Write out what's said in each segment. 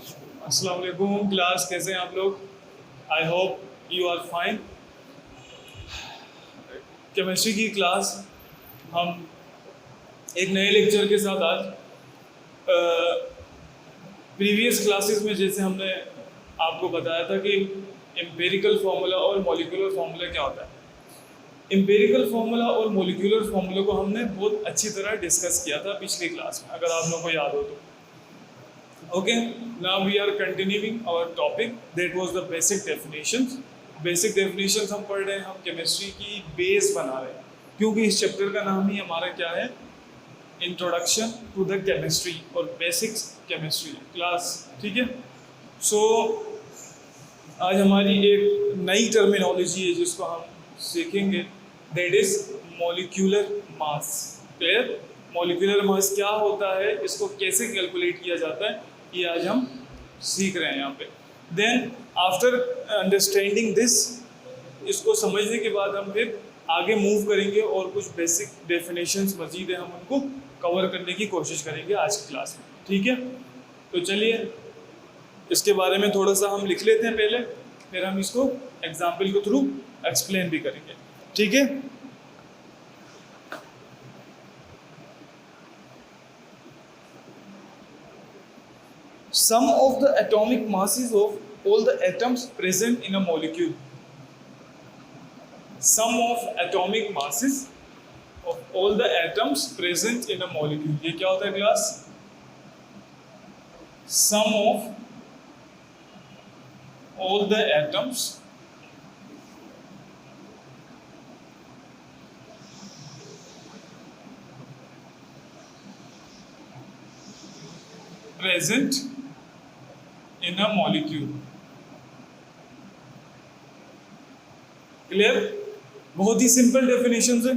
अस्सलाम वालेकुम क्लास, कैसे हैं आप लोग? I hope you are fine. Chemistry की क्लास हम एक नए लेक्चर के साथ आज प्रीवियस क्लासेस में जैसे हमने आपको बताया था कि एम्पिरिकल फार्मूला और मॉलिक्यूलर फार्मूला क्या होता है। एम्पिरिकल फार्मूला और मॉलिक्यूलर फार्मूला को हमने बहुत अच्छी तरह डिस्कस किया था पिछली क्लास में, अगर आप लोगों को याद हो तो। Okay, now we are continuing our topic. That was the basic definitions. Basic definitions हम पढ़ रहे हैं, हम केमिस्ट्री की बेस बना रहे हैं, क्योंकि इस चैप्टर का नाम ही हमारा क्या है, इंट्रोडक्शन टू द केमिस्ट्री और बेसिक्स केमिस्ट्री क्लास। ठीक है, सो आज हमारी एक नई टर्मिनोलॉजी है जिसको हम सीखेंगे, that is molecular mass. Clear? Molecular mass क्या होता है, इसको कैसे कैलकुलेट किया जाता है, ये आज हम सीख रहे हैं यहाँ पे। देन आफ्टर अंडरस्टैंडिंग दिस, इसको समझने के बाद हम फिर आगे मूव करेंगे और कुछ बेसिक डेफिनेशंस मजीद है, हम उनको कवर करने की कोशिश करेंगे आज की क्लास में। ठीक है, तो चलिए इसके बारे में थोड़ा सा हम लिख लेते हैं पहले, फिर हम इसको एग्जाम्पल के थ्रू एक्सप्लेन भी करेंगे। ठीक है, sum of the atomic masses of all the atoms present in a molecule. Sum of atomic masses of all the atoms present in a molecule. ये क्या होता है class? Sum of all the atoms present in a molecule. Clear? बहुत ही simple definition है।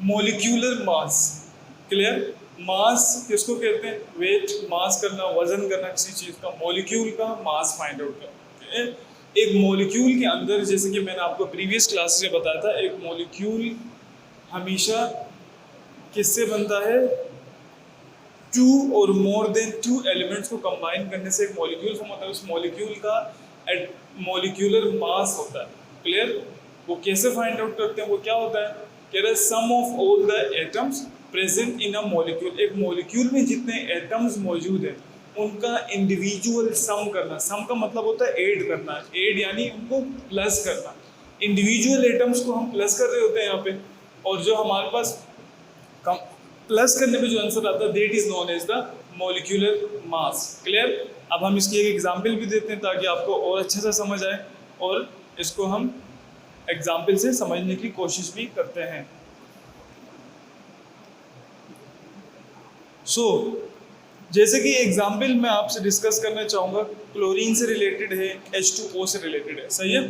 Molecular mass, clear? Mass किसको कहते हैं? वेट, मास करना, वजन करना किसी चीज का। मॉलिक्यूल का मास फाइंड आउट करना। एक मॉलिक्यूल के अंदर, जैसे कि मैंने आपको प्रीवियस क्लास में बताया था, एक मॉलिक्यूल हमेशा किससे बनता है? टू और मोर देन टू एलिमेंट्स को कंबाइन करने से एक मॉलिक्यूल फॉर्म होता है। उस मॉलिक्यूल का मॉलिक्यूलर मास होता है। क्लियर? वो कैसे फाइंड आउट करते हैं? वो क्या होता है? कह रहे हैं sum of all the atoms present in a molecule. एक मॉलिक्यूल में जितने एटम्स मौजूद हैं उनका इंडिविजुअल सम करना। सम का मतलब होता है ऐड करना। ऐड यानी उनको प्लस करना। इंडिविजुअल एटम्स को हम प्लस कर रहे होते हैं यहाँ पे, और जो हमारे पास प्लस करने पे जो आंसर आता है that is known as the molecular mass. Clear? अब हम इसकी एक एग्जांपल भी देते हैं ताकि आपको और अच्छे से समझ आए, और इसको हम एग्जांपल से समझने की कोशिश भी करते हैं। सो जैसे कि एग्जांपल मैं आपसे डिस्कस करना चाहूँगा, क्लोरीन से रिलेटेड है, H2O से रिलेटेड है। सही है?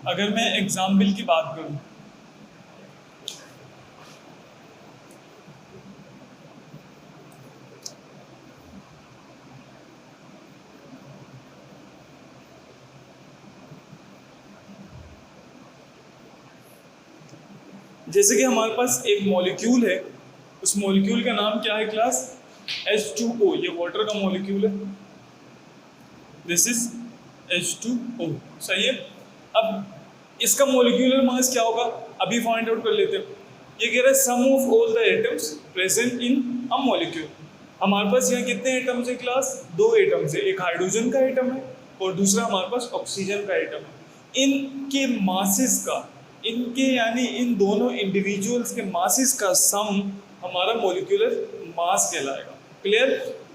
अगर मैं एग्जाम्पल की बात करूँ, जैसे कि हमारे पास एक मॉलिक्यूल है, उस मॉलिक्यूल का नाम क्या है क्लास? H2O। ये वाटर का मॉलिक्यूल है, दिस इज H2O। सही है? अब इसका मॉलिक्यूलर मास क्या होगा, अभी फाइंड आउट कर लेते हैं। ये कह रहा है sum of all the atoms present in a molecule. हमारे पास यहाँ कितने एटम्स है क्लास? दो एटम्स है। एक हाइड्रोजन का एटम है और दूसरा हमारे पास ऑक्सीजन का एटम है। इनके मासेस का, इनके यानी इन दोनों इंडिविजुअल्स के मासेस का सम हमारा मॉलिक्यूलर मास कहलाएगा। क्लियर?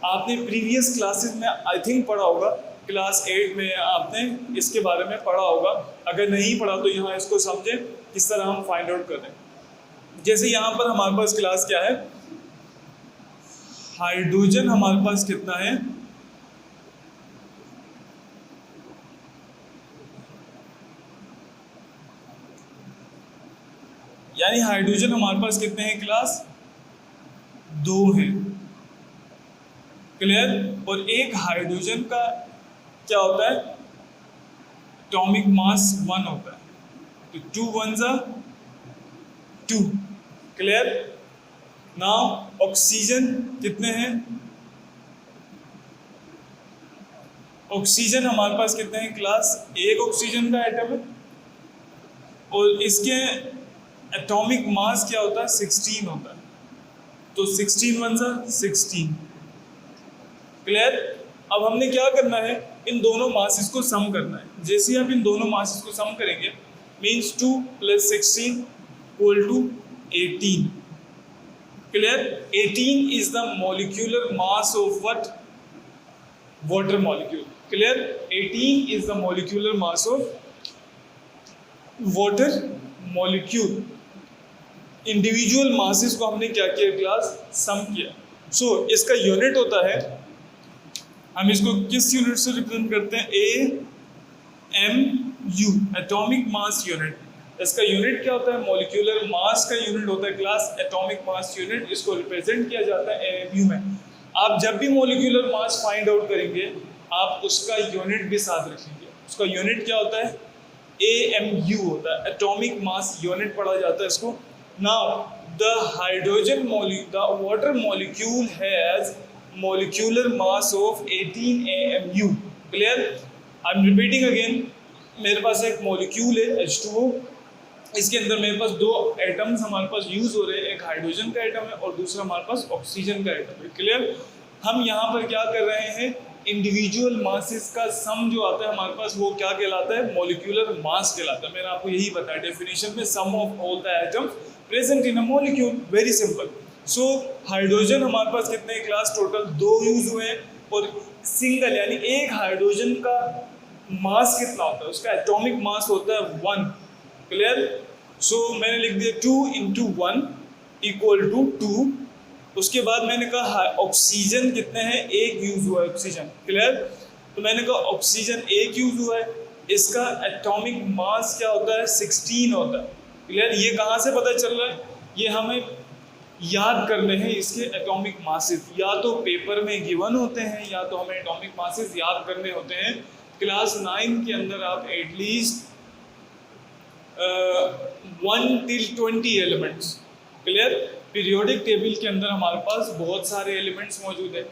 आपने प्रीवियस क्लासेस में आई थिंक पढ़ा होगा, क्लास 8 में आपने इसके बारे में पढ़ा होगा। अगर नहीं पढ़ा तो यहाँ इसको समझें किस तरह हम फाइंड आउट कर रहे हैं। जैसे यहाँ पर हमारे पास क्लास क्या है, हाइड्रोजन हमारे पास कितना है? यानी हाइड्रोजन हमारे पास कितने हैं क्लास? 2 हैं। क्लियर? और एक हाइड्रोजन का क्या होता है? एटॉमिक मास 1 होता है, तो 2 1 जा 2। क्लियर? नाउ ऑक्सीजन कितने हैं? ऑक्सीजन हमारे पास कितने हैं क्लास, एक ऑक्सीजन का एटम है और इसके एटॉमिक मास क्या होता है 16 होता है, तो 16 वन सा 16। क्लियर। अब हमने क्या करना है, इन दोनों मासेस को सम करना है। जैसे ही आप इन दोनों मासेस को सम करेंगे means 2 + 16 = 18। Clear. 18 is the molecular mass of what, water molecule. Clear. 18 is the molecular mass of water molecule. Individual masses को हमने क्या किया क्लास, सम किया। सो इसका यूनिट होता है, हम इसको किस यूनिट से रिप्रेजेंट करते हैं, AMU, एटॉमिक मास यूनिट। इसका यूनिट क्या होता है, मॉलिक्यूलर मास का यूनिट होता है क्लास एटॉमिक मास यूनिट। इसको रिप्रेजेंट किया जाता है AMU में। आप जब भी मॉलिक्यूलर मास फाइंड आउट करेंगे आप उसका यूनिट भी साथ रखेंगे। उसका यूनिट क्या होता है, AMU होता है, एटॉमिक मास यूनिट पढ़ा जाता है इसको। Now the hydrogen the water molecule has molecular mass of 18 AMU। Clear. I am repeating again, मेरे पास एक मॉलिक्यूल है H2O, इसके अंदर मेरे पास दो एटम्स हमारे पास यूज हो रहे हैं, एक हाइड्रोजन का एटम है और दूसरा हमारे पास ऑक्सीजन का एटम है। क्लियर। हम यहाँ पर क्या कर रहे हैं, इंडिविजुअल मासेस का सम जो आता है हमारे पास वो क्या कहलाता है, मॉलिक्यूलर मास कहलाता है। मैंने आपको यही बताया डेफिनेशन में, sum of all the atoms present in a molecule. Very simple. So hydrogen हमारे पास कितने क्लास, टोटल 2 यूज हुए हैं और सिंगल यानी एक हाइड्रोजन का मास कितना होता है, उसका एटॉमिक मास होता है 1। क्लियर। सो मैंने लिख दिया 2 × 1 = 2। उसके बाद मैंने कहा ऑक्सीजन कितने हैं, एक यूज हुआ है ऑक्सीजन। क्लियर। तो मैंने कहा ऑक्सीजन एक यूज हुआ है, इसका एटॉमिक मास क्या होता है 16 होता है। क्लियर। ये कहाँ से पता चल रहा है, ये हमें याद करने हैं इसके एटॉमिक मासेस, या तो पेपर में गिवन होते हैं या तो हमें एटॉमिक मासेस याद करने होते हैं। क्लास 9 के अंदर आप at least 1 till 20 elements. Clear. Periodic table के अंदर हमारे पास बहुत सारे एलिमेंट्स मौजूद हैं,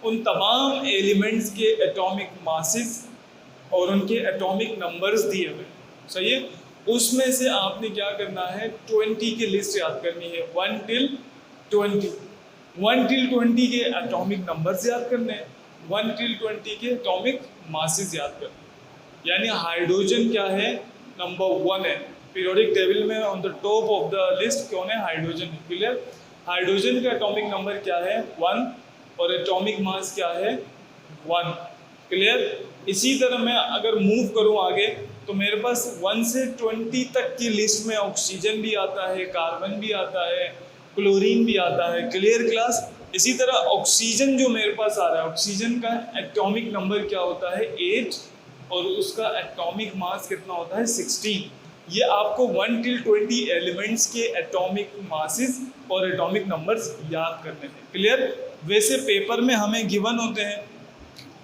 उन तमाम एलिमेंट्स के एटॉमिक मासेस और उनके एटॉमिक नंबर्स दिए हुए। सही है। उसमें से आपने क्या करना है, 20 की लिस्ट याद करनी है, 1 till 20। 1 till 20 के एटॉमिक नंबर्स याद करने हैं, 1 till 20 के एटॉमिक मासेस याद करने हैं। यानी हाइड्रोजन क्या है, नंबर 1 है पीरियोडिक टेबल में, on the top of the list कौन है, हाइड्रोजन है। क्लियर। हाइड्रोजन का एटॉमिक नंबर क्या है 1 और एटॉमिक मास क्या है 1। क्लियर। इसी तरह मैं अगर मूव करूं आगे तो मेरे पास 1 से 20 तक की लिस्ट में ऑक्सीजन भी आता है, कार्बन भी आता है, क्लोरीन भी आता है। Clear class. इसी तरह ऑक्सीजन जो मेरे पास आ रहा है, ऑक्सीजन का एटॉमिक नंबर क्या होता है 8 और उसका एटॉमिक मास कितना होता है 16। ये आपको 1 till 20 एलिमेंट्स के एटॉमिक मासेस और एटॉमिक नंबर्स याद करने हैं। क्लियर। वैसे पेपर में हमें गिवन होते हैं,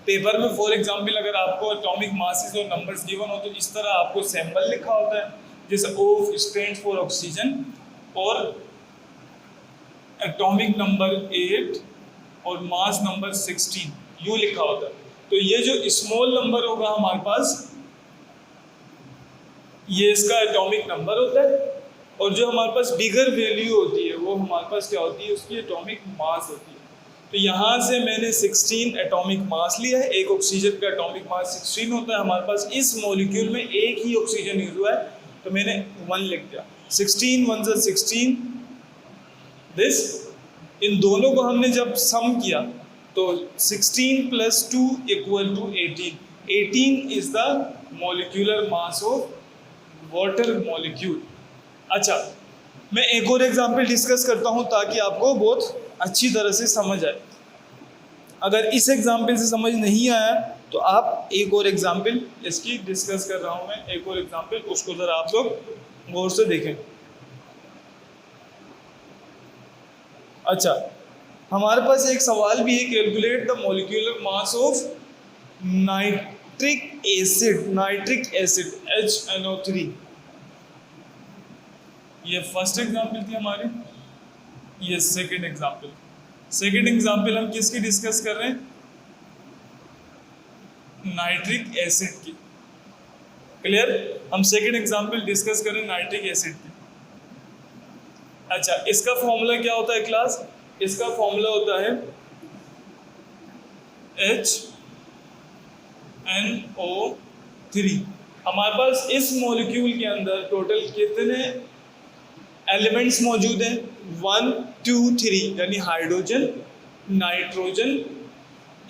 पेपर में फॉर एग्जांपल अगर आपको एटॉमिक मासेस और नंबर्स गिवन हो तो इस तरह आपको सिंबल लिखा होता है, जैसे O स्टैंड्स फॉर ऑक्सीजन और एटॉमिक नंबर 8 और मास नंबर 16 यूँ लिखा होता है। तो ये जो स्मॉल नंबर होगा हमारे पास, ये इसका एटॉमिक नंबर होता है, और जो हमारे पास बिगर वैल्यू होती है वो हमारे पास क्या होती है, उसकी एटॉमिक मास होती है। तो यहाँ से मैंने 16 एटॉमिक मास लिया है, एक ऑक्सीजन का एटॉमिक मास 16 होता है हमारे पास। इस मॉलिक्यूल में एक ही ऑक्सीजन यूज हुआ है तो मैंने 1 लिख दिया, 16 1 सा 16 दिस। इन दोनों को हमने जब सम किया तो 16 + 2 = 18। 18 is the molecular mass of water molecule. अच्छा, मैं एक और एग्जांपल डिस्कस करता हूं ताकि आपको बहुत अच्छी तरह से समझ आए। अगर इस एग्जांपल से समझ नहीं आया तो आप एक और एग्जांपल इसकी डिस्कस कर रहा हूं मैं, एक और एग्जांपल, उसको जरा आप लोग गौर से देखें। अच्छा, हमारे पास एक सवाल भी है, calculate the molecular mass of nitric acid HNO3। ये फर्स्ट एग्जांपल थी हमारी, ये सेकंड एग्जांपल। सेकंड एग्जांपल हम किसकी डिस्कस कर रहे हैं, नाइट्रिक एसिड की। क्लियर? हम सेकंड एग्जांपल डिस्कस करें नाइट्रिक एसिड की। अच्छा, इसका फॉर्मूला क्या होता है क्लास? इसका फॉर्मूला होता है HNO3। हमारे पास इस मॉलिक्यूल के अंदर टोटल कितने एलिमेंट्स मौजूद हैं? 1 2 3, यानी हाइड्रोजन, नाइट्रोजन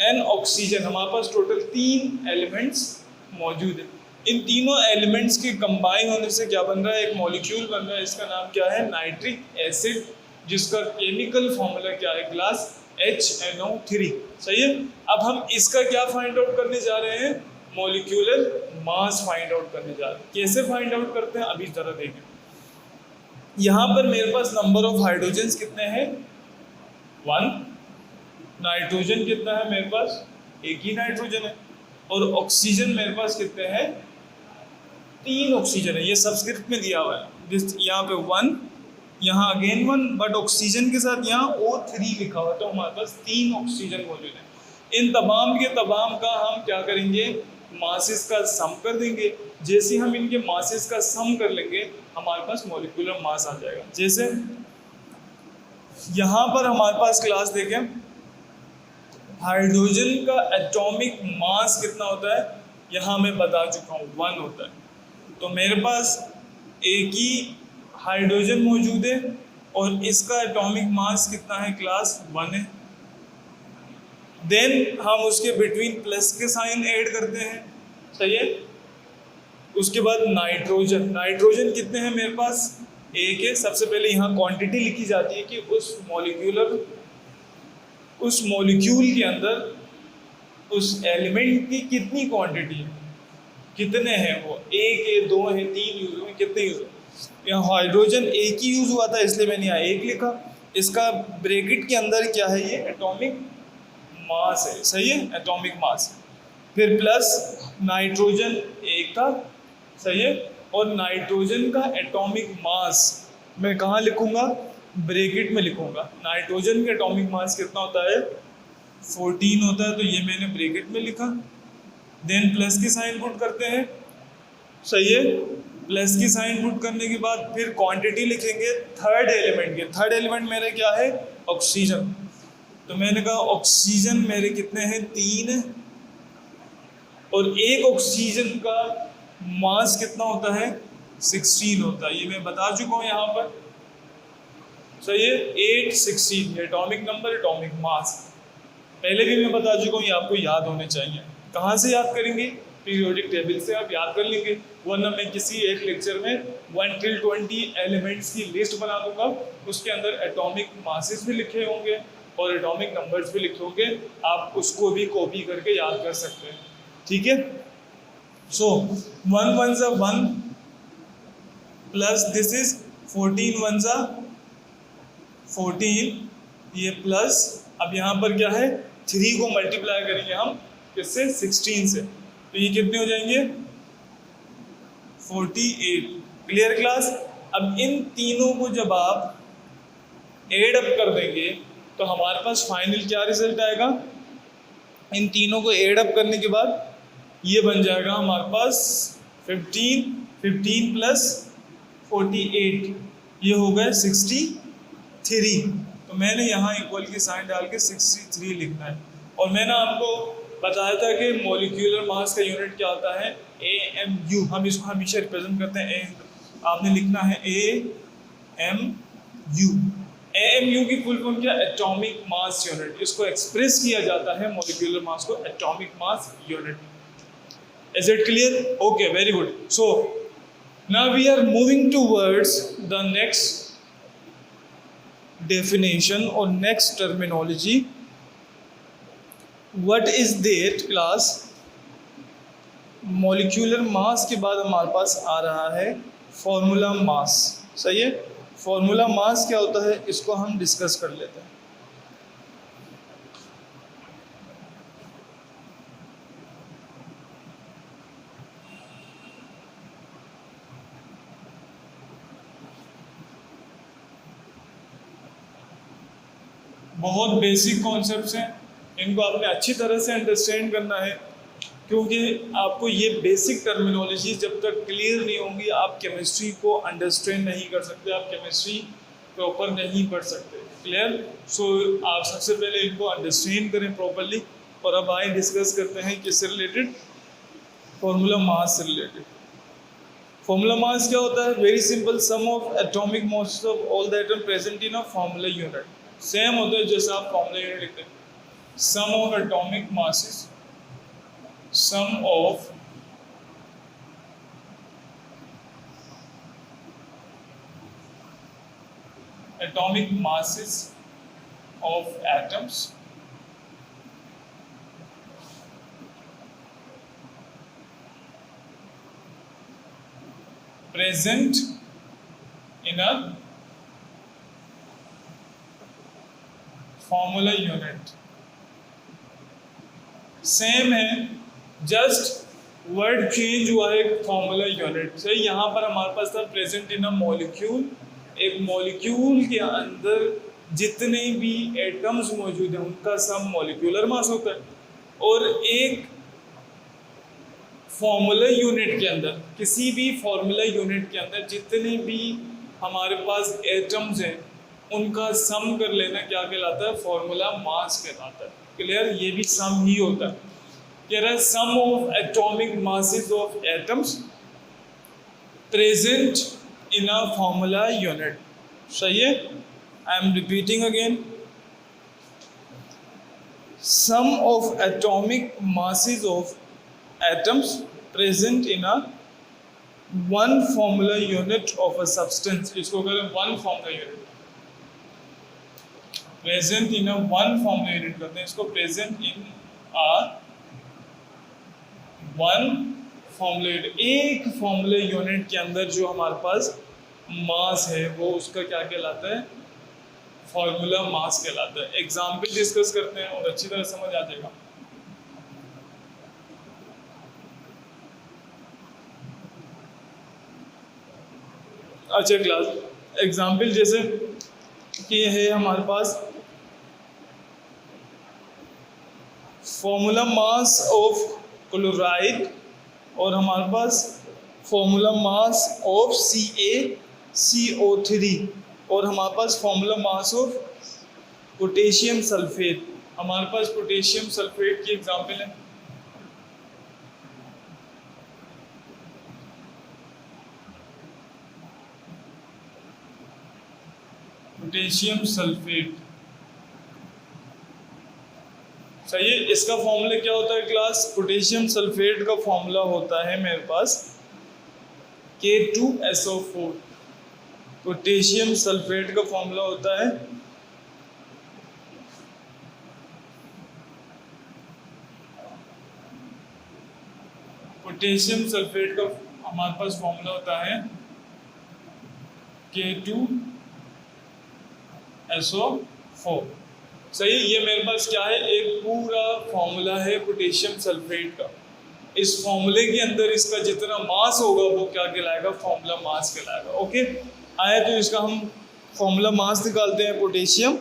एंड ऑक्सीजन। हमारे पास टोटल 3 एलिमेंट्स मौजूद हैं। इन तीनों एलिमेंट्स के कंबाइन होने से क्या बन रहा है? एक मॉलिक्यूल बन रहा है। इसका नाम क्या है? नाइट्रिक एसिड, जिसका केमिकल फॉर्मूला क्या है क्लास? HNO3। सही है। अब हम इसका क्या फाइंड आउट करने जा रहे हैं? मॉलिक्यूलर मास फाइंड आउट करने जा रहे हैं। कैसे फाइंड आउट करते हैं अभी जरा देखें। यहाँ पर मेरे पास नंबर ऑफ हाइड्रोजन्स कितने हैं? 1। नाइट्रोजन कितना है मेरे पास? एक ही नाइट्रोजन है। और ऑक्सीजन मेरे पास कितने हैं? 3 ऑक्सीजन है। ये सबस्क्रिप्ट में दिया हुआ है। यहाँ पे 1, यहाँ अगेन 1, बट ऑक्सीजन के साथ यहाँ O3 लिखा हुआ है, तो हमारे पास 3 ऑक्सीजन मौजूद है। इन तमाम के तमाम का हम क्या करेंगे? मासेस का सम कर देंगे। जैसे हम इनके मासेस का सम कर लेंगे, हमारे पास मॉलिक्यूलर मास आ जाएगा। जैसे यहाँ पर हमारे पास क्लास देखें, हाइड्रोजन का एटॉमिक मास कितना होता है? यहाँ मैं बता चुका हूँ, 1 होता है। तो मेरे पास एक ही हाइड्रोजन मौजूद है और इसका एटॉमिक मास कितना है क्लास? 1 है। देन हम उसके बिटवीन प्लस के साइन ऐड करते हैं। सही है। उसके बाद नाइट्रोजन, नाइट्रोजन कितने हैं मेरे पास? एक है। सबसे पहले यहाँ क्वांटिटी लिखी जाती है कि उस मॉलिक्यूल के अंदर उस एलिमेंट की कितनी क्वांटिटी है, कितने हैं वो? 1 है, 2 है, 3 यूज हुए, कितने यूज हुए? यहाँ हाइड्रोजन एक ही यूज हुआ था, इसलिए मैंने यहाँ 1 लिखा। इसका ब्रैकेट के अंदर क्या है? ये एटॉमिक मास है। सही है, एटॉमिक मास। फिर प्लस नाइट्रोजन 1 था। सही है। और नाइट्रोजन का एटॉमिक मास मैं कहाँ लिखूंगा? ब्रैकेट में लिखूंगा। नाइट्रोजन का एटॉमिक मास कितना होता है? 14 होता है, तो ये मैंने ब्रैकेट में लिखा। देन प्लस की साइन पुट करते हैं। सही है। प्लस की साइन पुट करने के बाद फिर क्वांटिटी लिखेंगे थर्ड एलिमेंट के। थर्ड एलिमेंट मेरे क्या है? ऑक्सीजन। तो मैंने कहा ऑक्सीजन मेरे कितने हैं? 3 है। और एक ऑक्सीजन का मास कितना होता है? 16 होता है। ये मैं बता चुका हूँ यहाँ पर। सही है। 8 16 एटॉमिक नंबर, एटॉमिक मास पहले भी मैं बता चुका हूँ, ये आपको याद होने चाहिए। कहाँ से याद करेंगे? पीरियोडिक टेबल से आप याद कर लेंगे, वरना मैं किसी एक लेक्चर में 1 till 20 एलिमेंट्स की लिस्ट बना दूंगा। उसके अंदर एटॉमिक मासेस भी लिखे होंगे और एटॉमिक नंबर्स भी लिखे होंगे। आप उसको भी कॉपी करके याद कर सकते हैं। ठीक है। सो 1 1 सा 1 प्लस दिस इज 14 1 सा 14, ये प्लस। अब यहाँ पर क्या है? 3 को मल्टीप्लाई करेंगे हम किससे? 16 से। तो ये कितने हो जाएंगे? 48। Clear class? अब इन तीनों को जब आप एड अप कर देंगे तो हमारे पास फाइनल क्या रिजल्ट आएगा? इन तीनों को एड अप करने के बाद ये बन जाएगा हमारे पास 15 प्लस 48, ये हो गए 63। तो मैंने यहाँ इक्वल की साइन डाल के 63 लिखना है। और मैंने आपको बताया था कि मॉलिक्यूलर मास का यूनिट क्या होता है? AMU। हम इसको हमेशा रिप्रेजेंट करते हैं। आपने लिखना है AMU। AMU की फुल फॉर्म क्या? Atomic mass unit. इसको एक्सप्रेस किया जाता है मॉलिक्यूलर मास को atomic mass unit. Is it clear? Okay, very good. So now we are moving towards the next definition or next terminology. What is that class? Molecular mass के बाद हमारे पास आ रहा है फॉर्मूला मास। सही है। फॉर्मूला मास क्या होता है इसको हम डिस्कस कर लेते हैं। बहुत बेसिक कॉन्सेप्ट्स हैं, इनको आपने अच्छी तरह से अंडरस्टैंड करना है, क्योंकि आपको ये बेसिक टर्मिनोलॉजी जब तक क्लियर नहीं होंगी आप केमिस्ट्री को अंडरस्टैंड नहीं कर सकते, आप केमिस्ट्री प्रॉपर नहीं पढ़ सकते। क्लियर? सो आप सबसे पहले इनको अंडरस्टैंड करें प्रॉपरली। और अब आए डिस्कस करते हैं किससे रिलेटेड, फॉर्मूला मास से रिलेटेड। फॉर्मूला मास क्या होता है? Very simple, sum of atomic mass of all the atom present in a formula unit. Same होता है जैसे आप फॉर्मूला यूनिट लिखते हैं, sum of atomic masses, sum of atomic masses of atoms present in a formula unit। Same है, just word change हुआ है formula unit से। यहाँ पर हमारे पास था प्रेजेंट इन अ मॉलिक्यूल, एक मॉलिक्यूल के अंदर जितने भी एटम्स मौजूद हैं उनका सम मॉलिक्यूलर मास होता है। और एक फॉर्मूला यूनिट के अंदर, किसी भी फॉर्मूला यूनिट के अंदर जितने भी हमारे पास एटम्स हैं उनका सम कर लेना क्या कहलाता है? फॉर्मूला मास कहलाता है। क्लियर? ये भी सम ही होता है। कह रहा है sum of atomic masses of atoms present in a formula unit. सही है? I am repeating again, sum of atomic masses of atoms present in a one formula unit of a substance. इसको करें one formula unit, present in a one formula unit करते हैं इसको, present in a one formula unit. एक formula unit के अंदर जो हमारे पास मास है वो उसका क्या कहलाता है? फॉर्मूला मास कहलाता है। एग्जाम्पल डिस्कस करते हैं और अच्छी तरह समझ आ जाएगा। अच्छा क्लास, एग्जाम्पल जैसे कि है हमारे पास फॉर्मूला मास ऑफ क्लोराइड और हमारे पास फॉर्मूला मास ऑफ CaCO3 और हमारे पास formula mass of potassium sulphate. हमारे पास पोटेशियम सल्फेट की एग्जांपल है, पोटेशियम सल्फेट। सही है? इसका फॉर्मूला क्या होता है क्लास? पोटेशियम सल्फेट का फॉर्मूला होता है मेरे पास K2SO4। पोटेशियम सल्फेट का फॉर्मूला होता है पोटेशियम सल्फेट का हमारे पास फॉर्मूला होता है K2SO4। सही है? ये मेरे पास क्या है? एक पूरा फॉर्मूला है पोटेशियम सल्फेट का। इस फॉर्मूले के अंदर इसका जितना मास होगा वो क्या कहलाएगा? फॉर्मूला मास कहलाएगा। ओके, आया तो इसका हम फॉर्मूला मास निकालते हैं पोटेशियम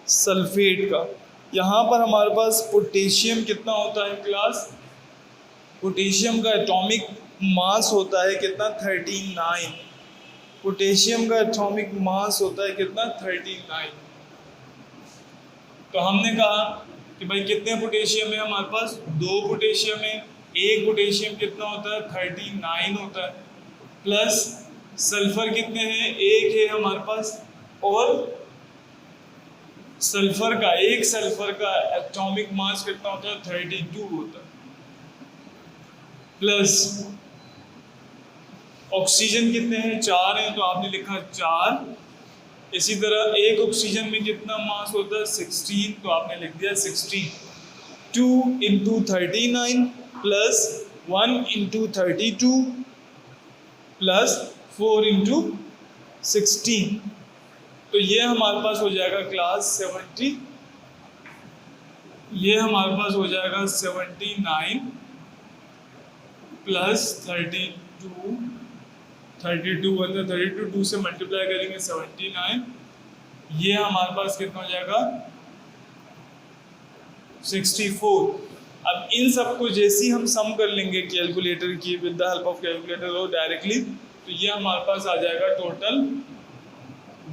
सल्फेट का। यहाँ पर हमारे पास पोटेशियम कितना होता है क्लास? पोटेशियम का एटॉमिक मास होता है कितना? 39। पोटेशियम का एटॉमिक मास होता है कितना? 39। तो हमने कहा कि भाई कितने पोटेशियम है हमारे पास? 2 पोटेशियम है। एक पोटेशियम कितना होता है? 39 होता है। प्लस सल्फर कितने हैं? एक है हमारे पास। और सल्फर का, एक सल्फर का एटॉमिक मास कितना होता है? 32 होता है। प्लस ऑक्सीजन कितने हैं? 4 हैं, तो आपने लिखा 4। इसी तरह एक ऑक्सीजन में कितना मास होता है? 16, तो आपने लिख दिया 16। 2 × 39 प्लस 1 × 32 प्लस 4 × 16, तो ये हमारे पास हो जाएगा क्लास 70। ये हमारे पास हो जाएगा 79 प्लस 32 मतलब 32 2 से मल्टीप्लाई करेंगे 79। ये हमारे पास कितना हो जाएगा? 64। अब इन सबको जैसे ही हम सम कर लेंगे कैलकुलेटर की, with the help of calculator और डायरेक्टली, तो ये हमारे पास आ जाएगा टोटल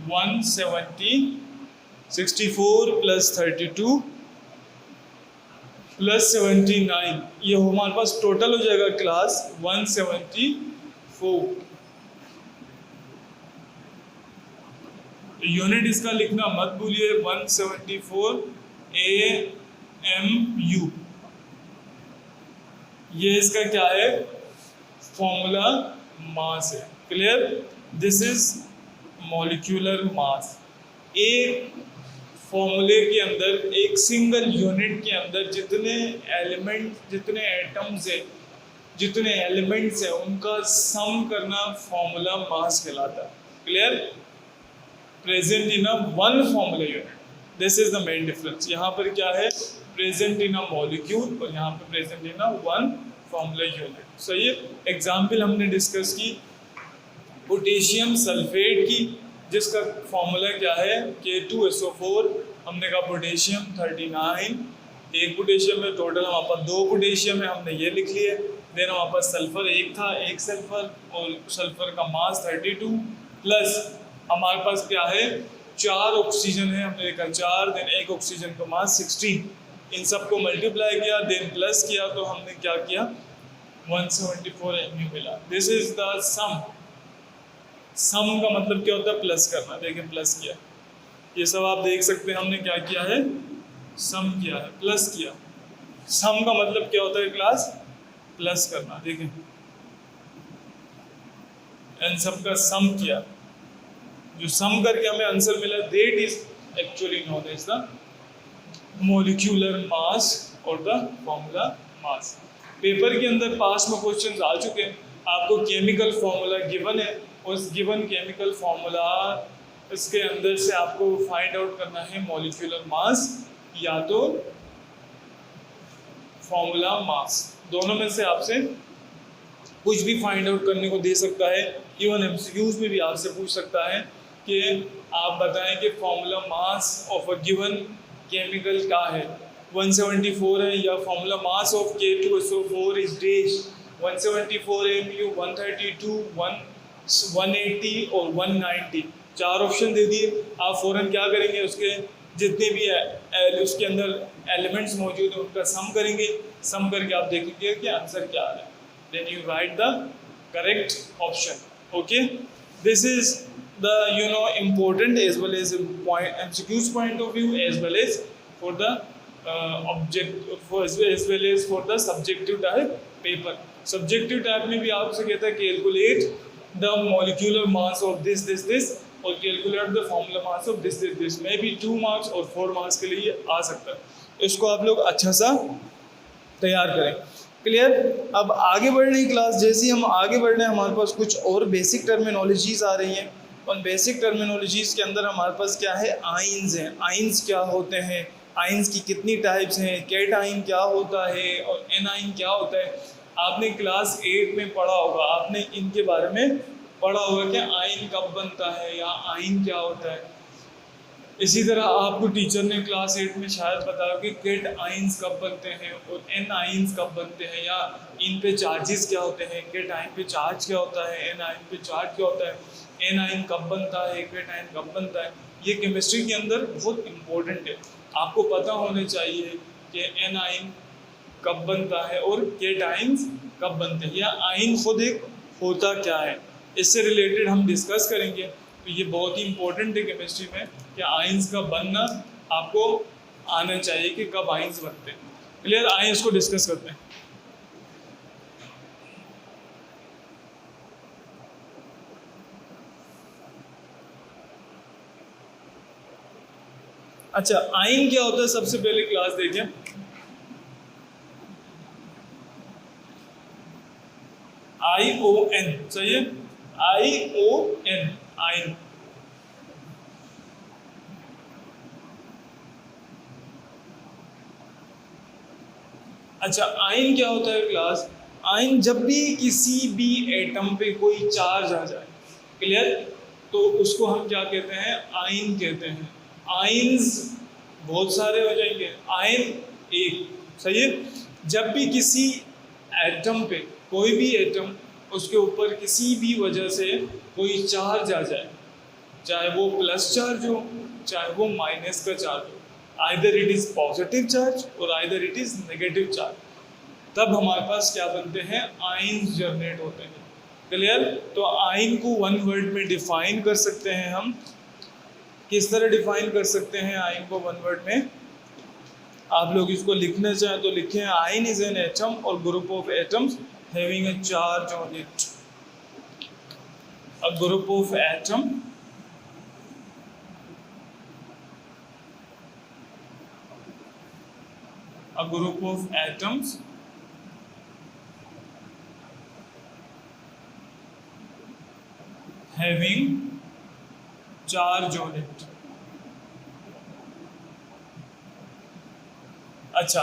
170, 64 प्लस 32 प्लस 79, ये हमारे पास टोटल हो जाएगा क्लास 174। यूनिट इसका लिखना मत भूलिए, 174 AMU। ये इसका क्या है, फॉर्मूला मास है। Clear? This is molecular mass. एक फॉर्मूले के अंदर, एक सिंगल यूनिट के अंदर जितने एलिमेंट, जितने एटम्स है, जितने एलिमेंट्स हैं, उनका सम करना फॉर्मूला मास कहलाता है। Clear? Present in a one formula unit, this is the main difference. यहाँ पर क्या है, प्रेजेंट इन अ मॉलिक्यूल, और यहाँ पर present in a one formula unit. सही है। एग्जाम्पल हमने डिस्कस की पोटेशियम सल्फेट की, जिसका फॉर्मूला क्या है, K2SO4। हमने कहा पोटेशियम 39, एक पोटेशियम है, टोटल हमारे पास 2 पोटेशियम है, हमने ये लिख लिए। देन हमारे पास सल्फर एक था, एक सल्फर, और सल्फर का मास 32, प्लस हमारे पास क्या है, 4 ऑक्सीजन है, हमने देखा 4, देन एक ऑक्सीजन का मास 16। इन सबको मल्टीप्लाई किया, देन प्लस किया, तो हमने क्या किया, 174 MU मिला। दिस इज द सम। सम का मतलब क्या होता है, प्लस करना। देखें, प्लस किया, ये सब आप देख सकते हैं, हमने क्या किया है, सम किया है, प्लस किया। सम का मतलब क्या होता है क्लास, प्लस करना। देखें, इन सब का सम किया, जो सम करके हमें आंसर मिला, that is actually known as the molecular mass और द फॉर्मूला मास। पेपर के अंदर पास में क्वेश्चंस आ चुके हैं, आपको केमिकल फॉर्मूला गिवन है, उस गिवन केमिकल फॉर्मूला इसके अंदर से आपको फाइंड आउट करना है मॉलिक्यूलर मास या तो फॉर्मूला मास। दोनों में से आपसे कुछ भी फाइंड आउट करने को दे सकता है। इवन एमसीक्यूज में भी आपसे पूछ सकता है कि आप बताएं कि formula mass of a given chemical क्या है, 174 है, या formula mass of K2SO4 is dash 174 MU, 132, 180 और 190। 4 ऑप्शन दे दिए, आप फ़ौरन क्या करेंगे, उसके जितने भी उसके अंदर एलिमेंट्स मौजूद हैं उनका सम करेंगे। सम करके आप देखेंगे कि आंसर क्या आ रहा है, then you write the correct option. Okay, this is the important as well as MCQ's point of view, as well as for the as well as for the subjective type paper। subjective type में भी आपसे कहता है calculate the molecular mass of this this this, और calculate the formula mass of this this this. Maybe 2 marks और 4 marks के लिए आ सकता है। इसको आप लोग अच्छा सा तैयार करें। क्लियर? अब आगे बढ़ने की क्लास, जैसे ही हम आगे बढ़ रहे हैं, हमारे पास कुछ और बेसिक टर्मिनोलॉजीज आ रही हैं। उन बेसिक टर्मिनोलॉजीज के अंदर हमारे पास क्या है, आइंस हैं। आइंस क्या होते हैं, आइंस की कितनी टाइप्स हैं, कैटाइन क्या होता है और एनाइन क्या होता है। आपने क्लास 8 में पढ़ा होगा, आपने इनके बारे में पढ़ा होगा कि आइन कब बनता है या आइन क्या होता है। इसी तरह आपको टीचर ने क्लास 8 में शायद बताया कि केट आइंस कब बनते हैं और एन आइंस कब बनते हैं, या इन पे चार्जेस क्या होते हैं, केट आइन पे चार्ज क्या होता है, एन आइन पे चार्ज क्या होता है, एन आइन कब बनता है, केट आइन कब बनता है। ये केमिस्ट्री के अंदर बहुत इम्पोर्टेंट है, आपको पता होने चाहिए कि एन आइन कब बनता है और केट आइंस कब बनते हैं, या आइन खुद एक होता क्या है। इससे रिलेटेड हम डिस्कस करेंगे। तो ये बहुत ही इंपॉर्टेंट है केमिस्ट्री में कि आइंस का बनना आपको आना चाहिए कि कब आइंस बनते हैं। क्लियर? आइंस को डिस्कस करते हैं। अच्छा, आइन क्या होता है सबसे पहले क्लास देखें। ION, सही है, ION, आइन। अच्छा, आइन क्या होता है क्लास? आइन जब भी किसी भी एटम पे कोई चार्ज आ जाए, क्लियर, तो उसको हम क्या कहते हैं, आइन कहते हैं। आइन्स बहुत सारे हो जाएंगे, आइन एक, सही है। जब भी किसी एटम पे, कोई भी एटम, उसके ऊपर किसी भी वजह से कोई चार्ज आ जाए, चाहे वो प्लस चार्ज हो चाहे वो माइनस का चार्ज हो, either it is positive charge और either it is negative charge, तब हमारे पास क्या बनते हैं, आयंस जनरेट होते हैं। क्लियर? तो आयन को वन वर्ड में डिफाइन कर सकते हैं हम। किस तरह डिफाइन कर सकते हैं आयन को वन वर्ड में? आप लोग इसको लिखना चाहें तो लिखें, आयन इज एन एटम और group of atoms having a charge on it. A group of atom a group of atoms having charge on it। अच्छा,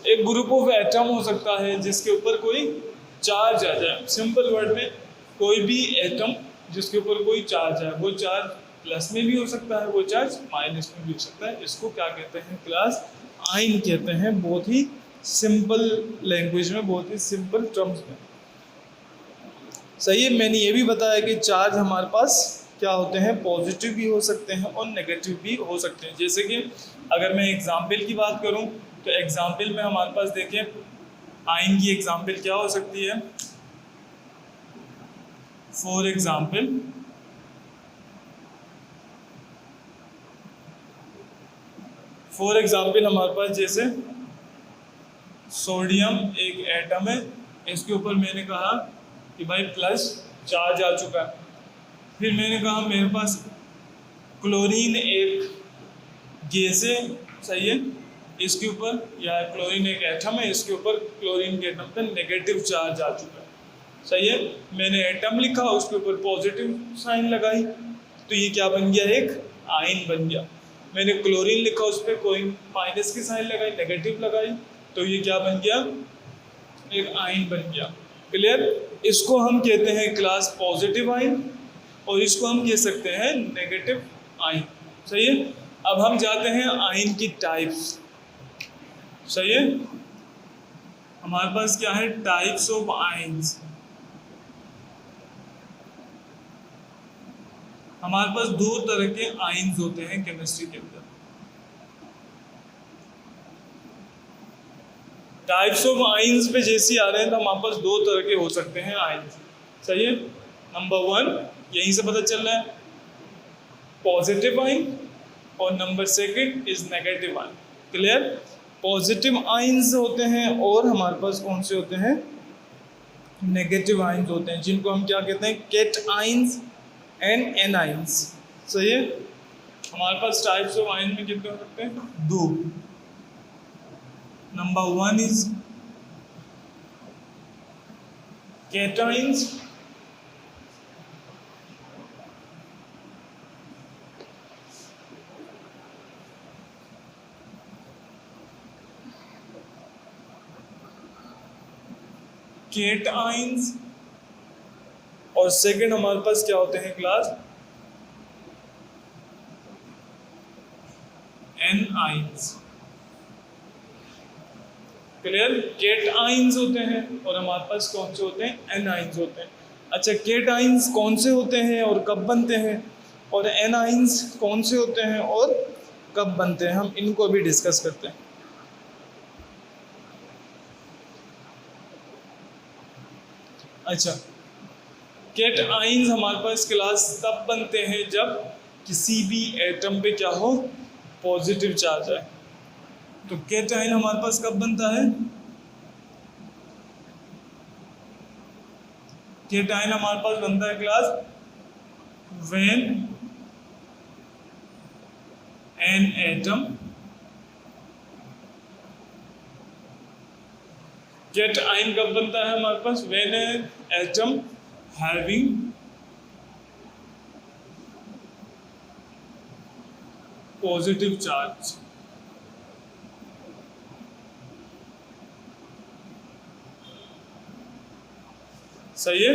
एक ग्रुप ऑफ एटम हो सकता है जिसके ऊपर कोई चार्ज आ जाए। सिंपल वर्ड में, कोई भी एटम जिसके ऊपर कोई चार्ज है, वो चार्ज प्लस में भी हो सकता है, वो चार्ज माइनस में भी हो सकता है। इसको क्या कहते हैं क्लास? आयन कहते हैं। बहुत ही सिंपल लैंग्वेज में, बहुत ही सिंपल टर्म्स में। सही है। मैंने ये भी बताया कि चार्ज हमारे पास क्या होते हैं, पॉजिटिव भी हो सकते हैं और नेगेटिव भी हो सकते हैं। जैसे कि अगर मैं एग्जाम्पल की बात करूं तो एग्जाम्पल में हमारे पास देखें, आयन की एग्जाम्पल क्या हो सकती है? फॉर एग्जाम्पल हमारे पास जैसे सोडियम एक एटम है, इसके ऊपर मैंने कहा कि भाई प्लस चार्ज आ चुका है। फिर मैंने कहा मेरे पास क्लोरीन एक गैस है, सही है, इसके ऊपर, या क्लोरीन एक एटम है, इसके ऊपर क्लोरीन के एटम पर नेगेटिव चार्ज आ चुका है, सही है। मैंने एटम लिखा, उसके ऊपर पॉजिटिव साइन लगाई, तो ये क्या बन गया? एक आयन बन गया। मैंने क्लोरीन लिखा, उस पर कोई माइनस की साइन लगाई, नेगेटिव लगाई, तो ये क्या बन गया? एक आयन बन गया। क्लियर? इसको हम कहते हैं क्लास पॉजिटिव आयन और इसको हम कह सकते हैं नेगेटिव आयन, सही है। अब हम जाते हैं आयन की टाइप्स, सही है। हमारे पास क्या है? Types of ions. हमारे पास दो तरह के आयन्स होते हैं केमिस्ट्री के अंदर। टाइप्स ऑफ आयन्स पे जैसे आ रहे हैं तो हमारे पास दो तरह के हो सकते हैं आयन्स, सही है। नंबर 1 यहीं से पता चल रहा है, पॉजिटिव आयन, और number 2 is negative ion. Clear? Positive ions होते हैं और हमारे पास कौन से होते हैं? नेगेटिव आयन्स होते हैं, जिनको हम क्या कहते हैं? केट आयन्स एंड एनाइंस, सही है। हमारे पास टाइप्स ऑफ आयन में कितने हो सकते हैं? 2। नंबर 1 इज कैटाइंस और सेकंड हमारे पास क्या होते हैं class? Anions. Clear? Cations होते हैं और हमारे पास कौन से होते हैं? एनाइंस होते हैं। अच्छा, केट आइंस कौन से होते हैं और कब बनते हैं, और एनाइंस कौन से होते हैं और कब बनते हैं, हम इनको भी डिस्कस करते हैं। अच्छा, केट आइंस हमारे पास क्लास तब बनते हैं जब किसी भी एटम पे क्या हो? पॉजिटिव चार्ज है। तो केट आयन हमारे पास कब बनता है? केट आयन हमारे पास बनता है class when an atom, cation कब बनता है हमारे पास? When an atom having positive charge. सही है।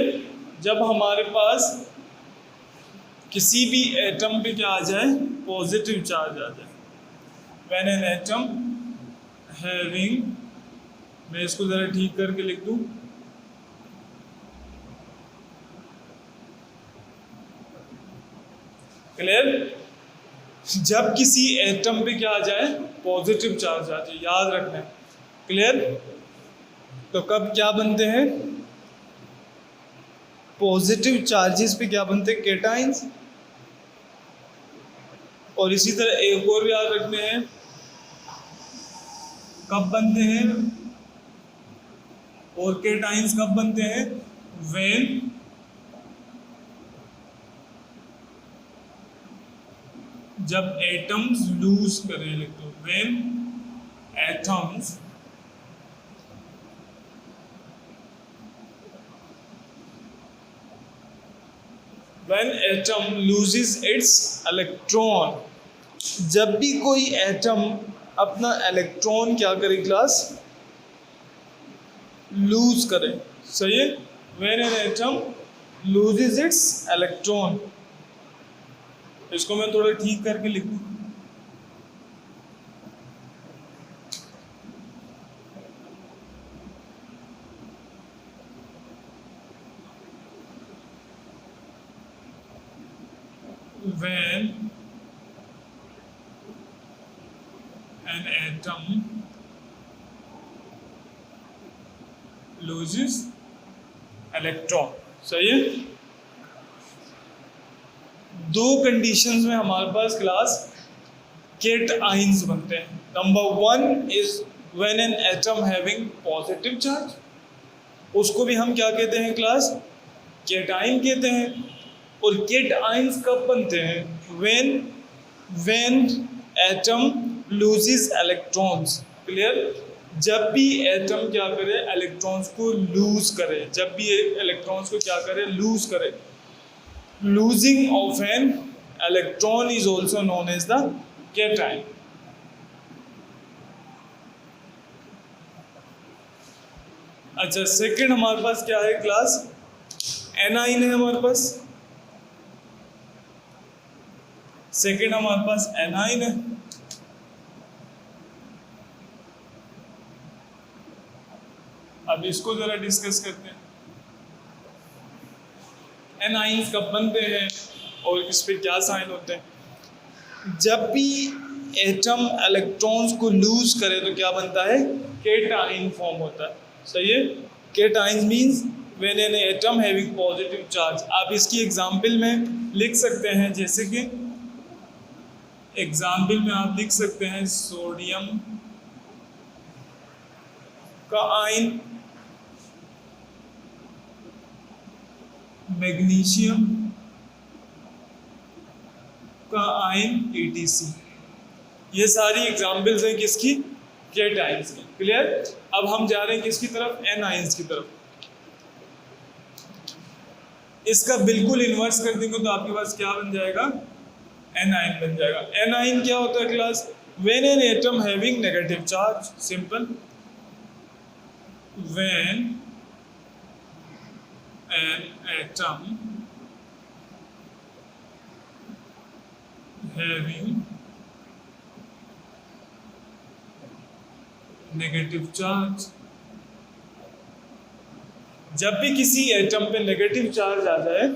जब हमारे पास किसी भी एटम पे क्या आ जाए? पॉजिटिव चार्ज आ जाए। व्हेन एन एटम हैविंग मैं इसको ज़रा ठीक करके लिख दूँ। क्लियर? जब किसी एटम पे क्या आ जाए, पॉजिटिव चार्ज आ जाए, याद रखना है। क्लियर? तो कब क्या बनते हैं, पॉजिटिव चार्जेस पे क्या बनते हैं, केटाइंस। और इसी तरह एक और याद रखने हैं, कब बनते हैं और केटाइंस कब बनते हैं, व्हेन जब एटम्स लूज करें, लिख दो, when atoms when atom loses it's electron, जब भी कोई एटम अपना इलेक्ट्रॉन क्या करे क्लास, लूज करे। सही है? When an atom loses it's electron. इसको मैं थोड़ा ठीक करके लिख दूँ। When an atom loses electron। सही है? दो कंडीशंस में हमारे पास क्लास केट आइंस बनते हैं। Number one is when an atom having positive charge, उसको भी हम क्या कहते हैं क्लास, केटाइन कहते हैं। और केट आइंस कब बनते हैं, when atom loses electrons. Clear? जब भी एटम क्या करे, इलेक्ट्रॉन्स को लूज करे, जब भी इलेक्ट्रॉन्स को क्या करे, लूज करे। Losing of an electron is also known as the cation। अच्छा, सेकंड हमारे पास क्या है क्लास, एनाइन है हमारे पास। सेकंड हमारे पास एनाइन है। अब इसको जरा डिस्कस करते हैं। एनाइंस कब बनते हैं और इस पे क्या साइन होते हैं। जब भी एटम इलेक्ट्रॉन्स को लूज करे तो क्या बनता है, केटाइन फॉर्म होता है। सही है? Cation means when an atom having positive charge. आप इसकी एग्जांपल में लिख सकते हैं, जैसे कि एग्जांपल में आप लिख सकते हैं सोडियम का आयन, मैग्नीशियम का आयन ETC। ये सारी एग्जाम्पल्स हैं किसकी, केटाइंस की। क्लियर? अब हम जा रहे हैं किसकी तरफ, एनाइंस की तरफ। इसका बिल्कुल इन्वर्स कर देंगे तो आपके पास क्या बन जाएगा, एनाइन बन जाएगा। एनाइन क्या होता है class, when an atom having negative charge. Simple, when an atom having negative charge। जब भी किसी एटम पे नेगेटिव चार्ज आ जाए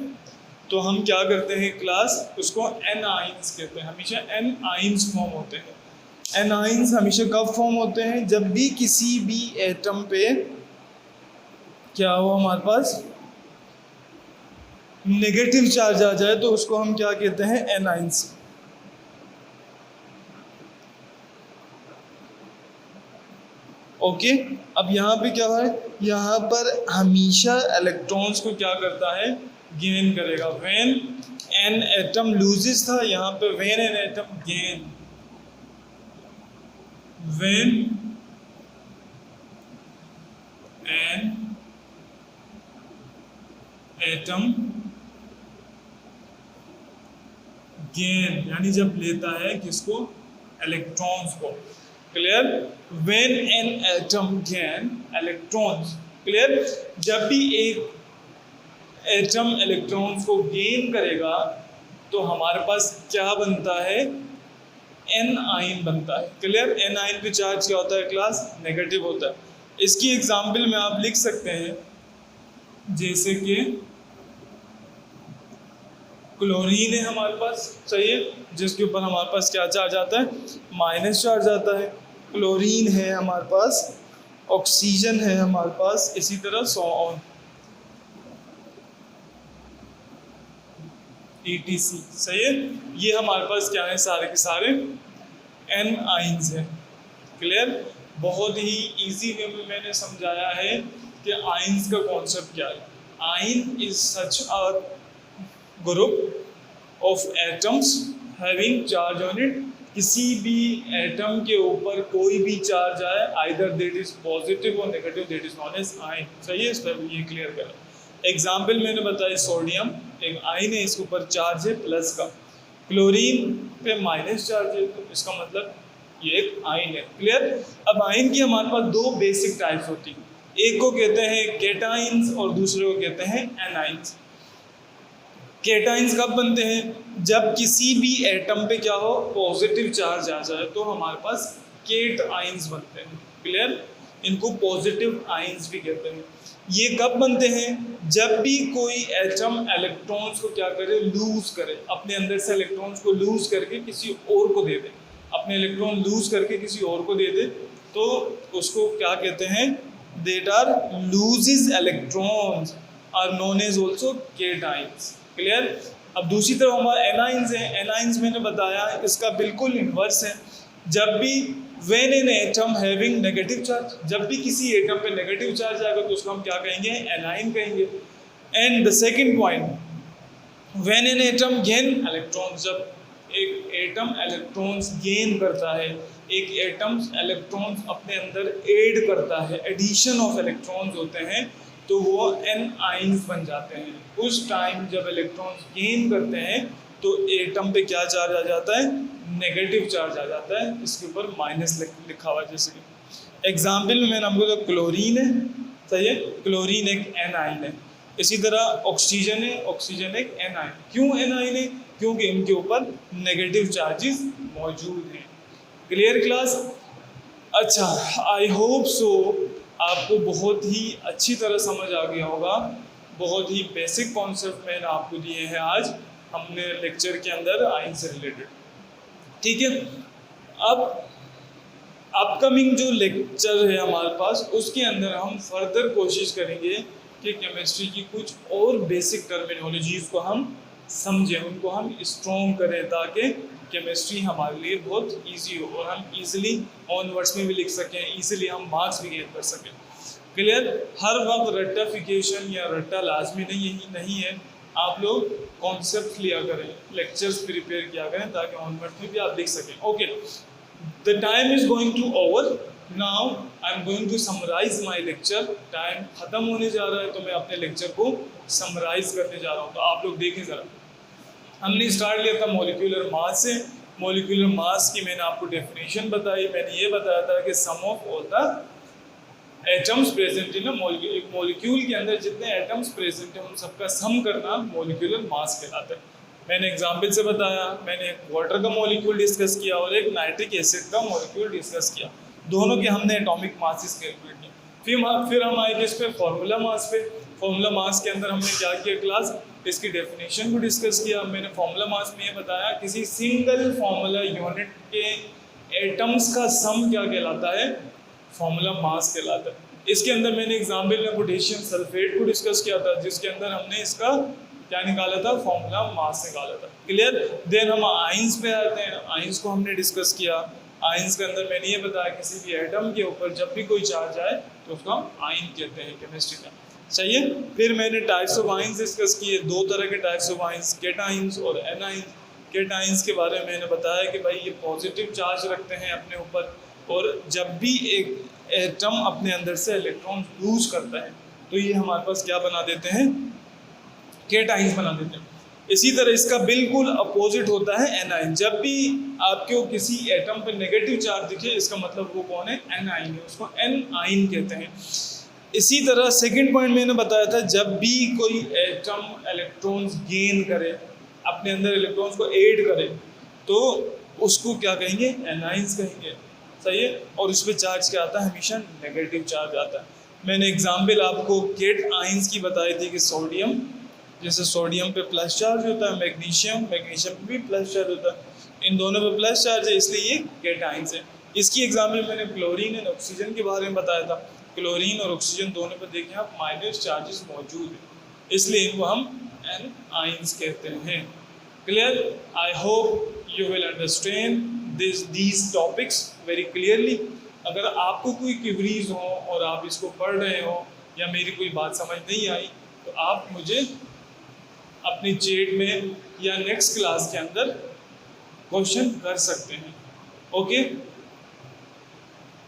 तो हम क्या करते हैं क्लास, उसको एनाइंस कहते हैं। हमेशा एनाइंस फॉर्म होते हैं। एनाइंस हमेशा कब फॉर्म होते हैं, जब भी किसी भी एटम पे क्या हो हमारे पास, नेगेटिव चार्ज आ जाए तो उसको हम क्या कहते हैं, एनाइंस। ओके, अब यहाँ पे क्या है, यहाँ पर हमेशा इलेक्ट्रॉन्स को क्या करता है, गेन करेगा। व्हेन एन एटम लूजेस था, यहाँ पे when an atom gain, when an atom gain, यानी जब लेता है किसको, इलेक्ट्रॉन्स को। Clear? When an atom gain electrons. Clear? जब भी एक एटम इलेक्ट्रॉन्स को गेन करेगा तो हमारे पास क्या बनता है, एन आयन बनता है। क्लियर? एन आयन पे चार्ज क्या होता है क्लास, नेगेटिव होता है। इसकी एग्जाम्पल में आप लिख सकते हैं, जैसे कि क्लोरीन है हमारे पास, सही है, जिसके ऊपर हमारे पास क्या चार्ज आता है, माइनस चार्ज आता है। क्लोरीन है हमारे पास, ऑक्सीजन है हमारे पास, इसी तरह सो ऑन ETC, सही है। ये हमारे पास क्या है, सारे के सारे एन आइंस हैं। क्लियर? बहुत ही इजी वे में मैंने समझाया है कि आइंस का कॉन्सेप्ट क्या है। Ion is such a group of atoms having charge on it. किसी भी एटम के ऊपर कोई भी चार्ज आए, आइदर दैट इज पॉजिटिव और negative, that is known as ion. सही है, इस पर ये क्लियर करें। एग्जाम्पल मैंने बताया, सोडियम एक आइन है, इसके ऊपर चार्ज है प्लस का। क्लोरीन पे माइनस चार्ज है, तो इसका मतलब ये एक आइन है। क्लियर? अब आइन की हमारे पास दो बेसिक टाइप्स होती हैं, एक को कहते हैं केटाइंस और दूसरे को कहते हैं एनाइंस। केटाइंस कब बनते हैं? जब किसी भी एटम पे क्या हो, पॉजिटिव चार्ज आ जाए, तो हमारे पास केट आइंस बनते हैं। क्लियर? इनको पॉजिटिव आइंस भी कहते हैं। ये कब बनते हैं? जब भी कोई एटम इलेक्ट्रॉन्स को क्या करे, लूज करे, अपने अंदर से इलेक्ट्रॉन्स को लूज करके किसी और को दे दे, अपने इलेक्ट्रॉन लूज करके किसी और को दे दे, तो उसको क्या कहते हैं, that are loses electrons are known as also cations. Clear? अब दूसरी तरफ हमारा एनाइंस है। एनाइंस मैंने बताया इसका बिल्कुल इन्वर्स है। जब भी when an atom having negative charge, जब भी किसी एटम पे नेगेटिव चार्ज आएगा तो उसको हम क्या कहेंगे, एनाइन कहेंगे। And the second point, when an atom gain electrons, जब एक एटम इलेक्ट्रॉन्स गेन करता है, एक एटम इलेक्ट्रॉन्स अपने अंदर ऐड करता है, एडिशन ऑफ इलेक्ट्रॉन्स होते हैं, तो वो एन आइंस बन जाते हैं। उस टाइम जब इलेक्ट्रॉन्स गेन करते हैं तो एटम पे क्या चार्ज आ जाता है, नेगेटिव चार्ज आ जाता है, इसके ऊपर माइनस लिखा हुआ है। जैसे कि एग्जाम्पल में मैंने आपको, तो क्लोरीन है, सही है, क्लोरीन एक एनाइन है। इसी तरह ऑक्सीजन है, ऑक्सीजन एक एनाइन। क्यों एनाइन है? क्योंकि इनके ऊपर नेगेटिव चार्जेस मौजूद हैं। Clear class? अच्छा, आई होप सो आपको बहुत ही अच्छी तरह समझ आ गया होगा। बहुत ही बेसिक कॉन्सेप्ट मैंने आपको दिए हैं आज हमने लेक्चर के अंदर आइन से रिलेटेड। ठीक है, अब अपकमिंग जो लेक्चर है हमारे पास, उसके अंदर हम फर्दर कोशिश करेंगे कि केमिस्ट्री की कुछ और बेसिक टर्मिनोलॉजीज़ को हम समझें, उनको हम स्ट्रॉन्ग करें, ताकि केमिस्ट्री हमारे लिए बहुत इजी हो और हम इजीली ऑन वर्ड्स में भी लिख सकें, इजीली हम मार्क्स भी गेन कर सकें। क्लियर? हर वक्त रट्टाफिकेशन या रट्टा लाजमी नहीं है। आप लोग कॉन्सेप्ट लिया करें, लेक्चर्स प्रिपेयर किया करें, ताकि ऑन वर्ड्स में भी आप लिख सकें। Okay, the time is going to over now, I am going to summarise my lecture. Time ख़त्म होने जा रहा है, तो मैं अपने लेक्चर को समराइज करने जा रहा हूँ। तो आप लोग देखें ज़रा, हमने स्टार्ट लिया था मॉलिक्यूलर मास से। मॉलिक्यूलर मास की मैंने आपको डेफिनेशन बताई। मैंने ये बताया था कि sum of all the atoms present in एक मॉलिक्यूल के अंदर जितने एटम्स प्रेजेंट हैं उन सबका सम करना मॉलिक्यूलर मास कहलाता है। मैंने एग्जाम्पल से बताया, मैंने एक वाटर का मॉलिक्यूल डिस्कस किया और एक नाइट्रिक एसिड का मॉलिक्यूल डिस्कस किया। दोनों के हमने एटॉमिक मासेस कैलकुलेट किए। फिर हम आए इस पे फॉर्मूला मास पे। फॉर्मूला मास के अंदर हमने क्या किया क्लास, इसकी डेफिनेशन को डिस्कस किया। मैंने फॉर्मूला मास में ये बताया किसी सिंगल फॉर्मूला यूनिट के एटम्स का सम क्या कहलाता है, फॉर्मूला मास कहलाता है। इसके अंदर मैंने एग्जाम्पल में पोटेशियम सल्फेट को डिस्कस किया था, जिसके अंदर हमने इसका क्या निकाला था, फॉर्मूला मास निकाला था। क्लियर? देन हम आइंस पे आते हैं। आइंस को हमने डिस्कस किया। आइंस के अंदर मैंने ये बताया किसी भी एटम के ऊपर जब भी कोई चार्ज आए तो उसको हम आइन कहते हैं केमिस्ट्री में। सही है? फिर मैंने टाइप्स ऑफ आइंस डिस्कस किए, दो तरह के टाइप्स ऑफ आइंस, केटाइंस और एनाइंस। केटाइंस के बारे में मैंने बताया कि भाई ये पॉजिटिव चार्ज रखते हैं अपने ऊपर, और जब भी एक एटम अपने अंदर से इलेक्ट्रॉन लूज करता है तो ये हमारे पास क्या बना देते हैं, केटाइंस बना देते हैं। इसी तरह इसका बिल्कुल अपोजिट होता है एनाइन। जब भी आपको किसी एटम पर नेगेटिव चार्ज दिखे, इसका मतलब वो कौन है, एनाइन है, उसको एनाइन कहते हैं। इसी तरह सेकंड पॉइंट मैंने बताया था, जब भी कोई एटम इलेक्ट्रॉन्स गेन करे, अपने अंदर इलेक्ट्रॉन्स को ऐड करे, तो उसको क्या कहेंगे, एनाइंस कहेंगे। सही है, और उस पर चार्ज क्या आता है, हमेशा नेगेटिव चार्ज आता है। मैंने एग्जाम्पल आपको केट आइंस की बताई थी कि सोडियम, जैसे सोडियम पे प्लस चार्ज होता है, मैग्नीशियम पे भी प्लस चार्ज होता है, इन दोनों पे प्लस चार्ज है, इसलिए ये केट आइंस है। इसकी एग्जाम्पल मैंने क्लोरीन एंड ऑक्सीजन के बारे में बताया था। क्लोरीन और ऑक्सीजन दोनों पे देखें आप माइनस चार्जेस मौजूद हैं, इसलिए इनको हम एन आइंस कहते हैं। Clear? I hope you will understand these topics very clearly. अगर आपको कोई क्वेरीज हो और आप इसको पढ़ रहे हो या मेरी कोई बात समझ नहीं आई तो आप मुझे अपनी चैट में या नेक्स्ट क्लास के अंदर क्वेश्चन कर सकते हैं। Okay,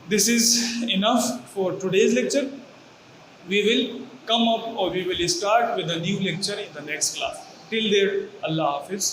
this is enough for today's lecture. We will come up or we will start with a new lecture in the next class. Till there, Allah Hafiz.